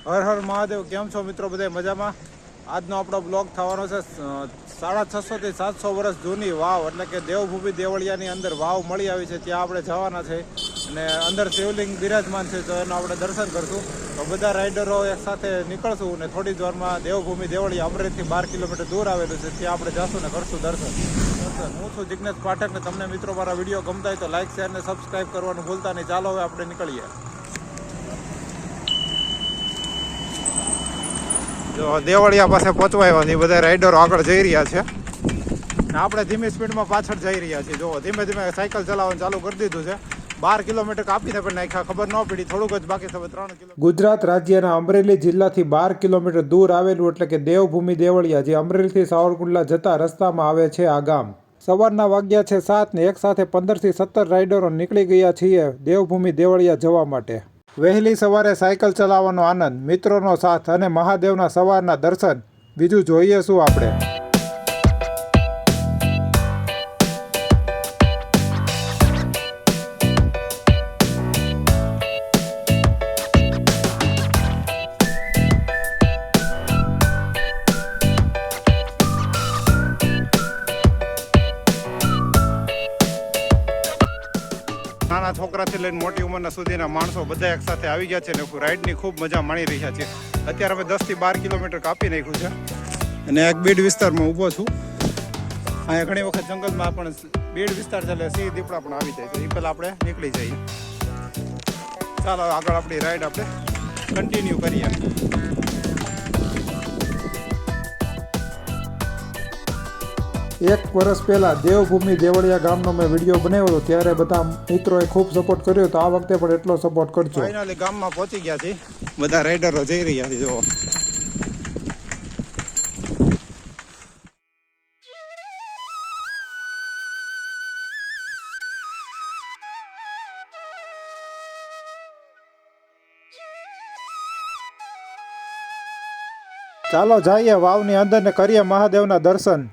હર હર મહાદેવ. કેમ છો મિત્રો? બધા મજામાં? આજનો આપણો બ્લોગ થવાનો છે 650 થી 700 વર્ષ જૂની વાવ એટલે કે દેવભૂમિ દેવળિયાની અંદર વાવ મળી આવી છે. ત્યાં આપણે જવાના છે અને અંદર શિવલિંગ બિરાજમાન છે, તો એનું આપણે દર્શન કરશું. તો બધા રાઇડરો એક સાથે નીકળશું અને થોડી જ વારમાં દેવભૂમિ દેવળિયા અમરેલીથી 12 કિલોમીટર દૂર આવેલું છે, ત્યાં આપણે જશું ને કરશું દર્શન. હું છું જિગ્નેશ પાઠક ને તમને મિત્રો મારા વિડીયો ગમતા હોય તો લાઈક શેર ને સબસ્ક્રાઈબ કરવાનું ભૂલતા નહીં. ચાલો હવે આપણે નીકળીએ. જો દેવળિયા પાસે પહોંચવાયો છે, બધા રાઇડરો આગળ જઈ રહ્યા છે, આપણે ધીમી સ્પીડમાં પાછળ જઈ રહ્યા છીએ. જો ધીમે ધીમે સાયકલ ચલાવવાનું ચાલુ કરી દીધું છે. 12 કિલોમીટર કાપીને પણ નાખ્યા, ખબર ન પડી, થોડુંક જ બાકી છે, 3 કિલોમીટર. ગુજરાત રાજ્યના અમરેલી જિલ્લાથી 12 કિલોમીટર દૂર આવેલું એટલે કે દેવભૂમિ દેવળિયા, જે અમરેલીથી સાવરકુંડલા જતા રસ્તામાં આવે છે આ ગામ. સવારના વાગ્યા છે 7 ને એક સાથે 15 થી 17 રાઇડરો નીકળી ગયા છીએ દેવભૂમિ દેવળિયા જવા માટે. વહેલી સવારે સાયકલ ચલાવવાનો આનંદ, મિત્રોનો સાથ અને મહાદેવના સવારના દર્શન, બીજું જોઈએ શું આપણે. નાના છોકરાથી લઈને મોટી ઉંમરના સુધીના માણસો બધા એક સાથે આવી ગયા છે ને રાઈડની ખૂબ મજા માણી રહ્યા છે. અત્યારે અમે 10 થી 12 કિલોમીટર કાપી નાખ્યું છે અને એક બીડ વિસ્તારમાં ઊભો છું. અહીંયા ઘણી વખત જંગલમાં પણ બીડ વિસ્તાર ચાલે, સિંહ દીપડા પણ આવી જાય છે, એ પહેલાં આપણે નીકળી જઈએ. ચાલો આગળ આપણી રાઈડ આપણે કન્ટિન્યુ કરીએ. એક વર્ષ પહેલાં દેવભૂમિ દેવળિયા ગામનો મેં વિડીયો બનાવ્યો હતો, ત્યારે બધા મિત્રોએ ખૂબ સપોર્ટ કર્યો, તો આ વખતે પણ એટલો સપોર્ટ કરજો. ફાઇનલી ગામમાં પહોંચી ગયા છે, બધા રાઇડરો જઈ રહ્યા છે. જો ચાલો જઈએ વાવની અંદર ને કરીએ મહાદેવના દર્શન.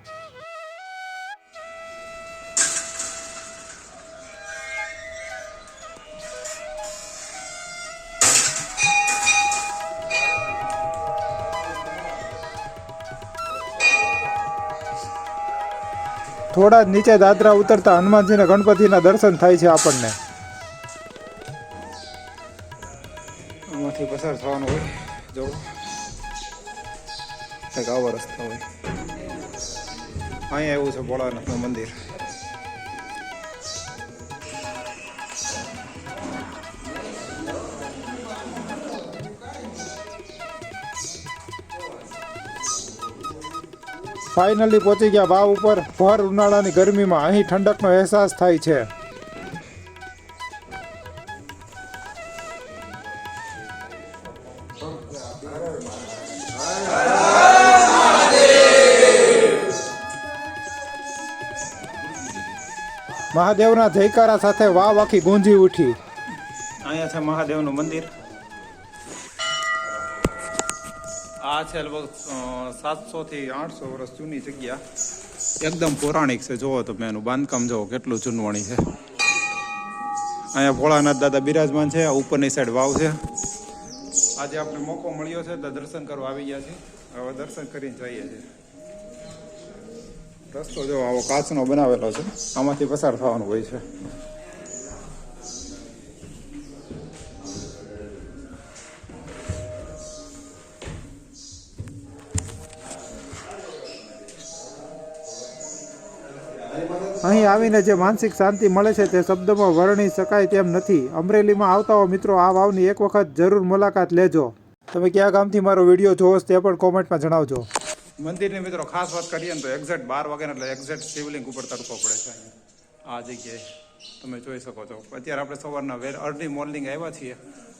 થોડા જ નીચે દાદરા ઉતરતા હનુમાનજીના ગણપતિના દર્શન થાય છે આપણને. આમાંથી પસાર થવાનું હોય, જો કંઈક આવો રસ્તો હોય. અહીંયા એવું છે ભોળાનાથનું મંદિર. ફાઇનલી પહોંચી ગયા વાવ ઉપર. ભર ઉનાળાની ગરમીમાં અહીં ઠંડકનો અહેસાસ થાય છે. મહાદેવના જયકારા સાથે વાવ આખી ગુંજી ઉઠી. અહીંયા છે મહાદેવનું મંદિર. આ છે લગભગ 700 થી 800 વર્ષ જૂની જગ્યા, એકદમ પૌરાણિક છે. જોવો તમે એનું બાંધકામ જોવો કેટલું જૂનવાણી છે. અહીંયા ભોળાનાથ દાદા બિરાજમાન છે. ઉપરની સાઈડ વાવ છે. આજે આપણે મોકો મળ્યો છે તો દર્શન કરવા આવી ગયા છીએ. હવે દર્શન કરીને જઈએ છીએ. રસ્તો જો આવો કાચનો બનાવેલો છે, આમાંથી પસાર થવાનું હોય છે. અહીં આવીને જે માનસિક શાંતિ મળે છે તે શબ્દમાં વર્ણવી શકાય તેમ નથી. અમરેલીમાં આવતા હો મિત્રો, આ વાવની એક વખત જરૂર મુલાકાત લેજો. તમે કયા ગામથી મારો વિડીયો જોવો તે પણ કોમેન્ટમાં જણાવજો. મંદિરની મિત્રો ખાસ વાત કરીએ ને તો એક્ઝેક્ટ 12 વાગ્યાના એટલે એક્ઝેક્ટ શિવલિંગ ઉપર તડકો પડે છે. આ જગ્યાએ તમે જોઈ શકો છો. અત્યારે આપણે સવારના અર્લી મોર્નિંગ આવ્યા છીએ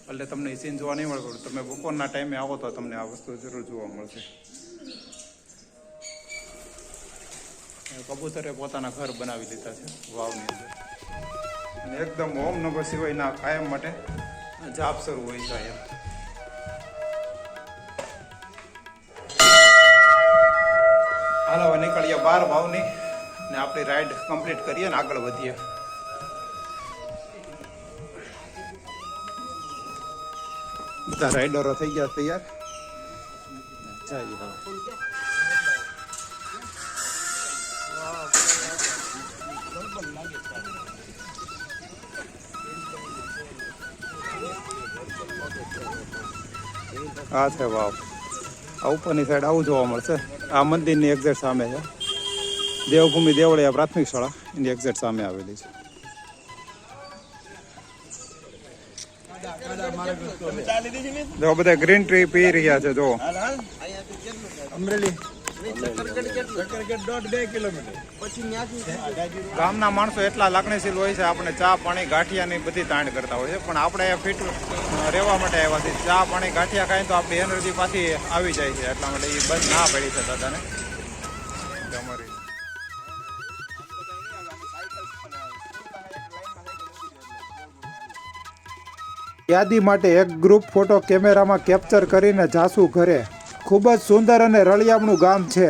એટલે તમને એ સીન જોવા નહીં મળે. તમે બપોરના ટાઈમે આવો તો તમને આ વસ્તુ જરૂર જોવા મળશે. કબૂતરે પોતાના ઘર બનાવી લીધા છે વાવની અંદર. અને એકદમ ઓમ નમઃ શિવાયના કાયમ માટે જાપ શરૂ હોય છે અહીંયા. હાલો હવે નીકળીએ બહાર વાવની ને આપણી રાઈડ કમ્પ્લીટ કરીએ ને આગળ વધીએ. બધા રાઈડરો થઈ ગયા તૈયાર. જઈએ હવે. આ છે વાવ. આ ઉપરની સાઈડ આવું જોવા મળશે. આ મંદિરની એક્ઝેક્ટ સામે છે દેવભૂમિ દેવળિયા પ્રાથમિક શાળા, એની એક્ઝેક્ટ સામે આવેલી છે. જો બધા ગ્રીન ટ્રી પી રહ્યા છે. જો ગામના માણસો એટલા લાગણીશીલ હોય છે, આપણે ચા પાણી ગાંઠિયાની બધી તાણ કરતા હોય છે, પણ આપણે ફિટ રહેવા માટે આવ્યા છીએ. ચા પાણી ગાંઠિયા ખાઈને તો આપણી એનર્જી પાછી આવી જાય છે, એટલા માટે એ બંધ ના પડી છે દાદાને. અમારી યાદી માટે એક ગ્રુપ ફોટો કેમેરામાં કેપ્ચર કરીને જાસુ ઘરે. ખૂબ જ સુંદર અને રળિયામણું ગામ છે.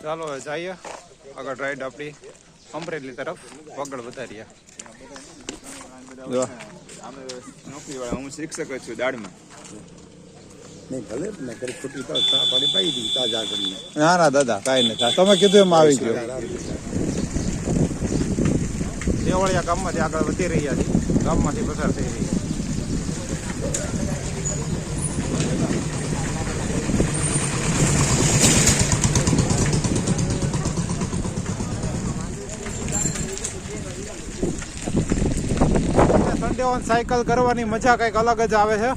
ચાલો હવે જઈએ આગળ રાઈડ આપણી અમરેલી તરફ વગળ વધારીએ. હું શિક્ષક જ છું દાડમાં. ના ના દાદા કાંઈ નહીં થાય, તમે કીધું એમ આવી ગયો. દેવળિયા ગામમાંથી આગળ વધી રહ્યા છે, ગામમાંથી પસાર થઈ રહી. સન્ડે ઓન સાયકલ કરવાની મજા કંઈક અલગ જ આવે છે,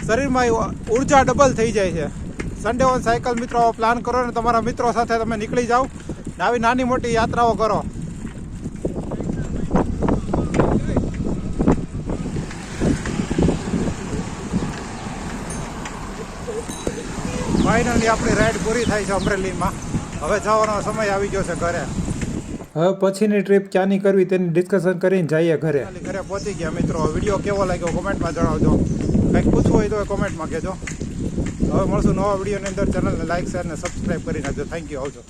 શરીરમાં ઉર્જા ડબલ થઈ જાય છે. સન્ડે ઓન સાયકલ મિત્રો પ્લાન કરો ને તમારા મિત્રો સાથે તમે નીકળી જાઓ ને આવી નાની મોટી યાત્રાઓ કરો. ફાઇનલી આપણી રાઈડ પૂરી થાય છે અમરેલીમાં. હવે જવાનો સમય આવી ગયો છે ઘરે. હવે પછીની ટ્રીપ ક્યાંની કરવી તેની ડિસ્કશન કરીને જઈએ ઘરે. ઘરે પહોંચી ગયા મિત્રો. વિડીયો કેવો લાગ્યો કોમેન્ટમાં જણાવજો. કંઈક પૂછવું હોય તો કોમેન્ટમાં કહેજો. હવે મળશું નવા વિડીયોની અંદર. ચેનલને લાઈક શેર અને સબસ્ક્રાઈબ કરી નાખજો. Thank you. આવજો.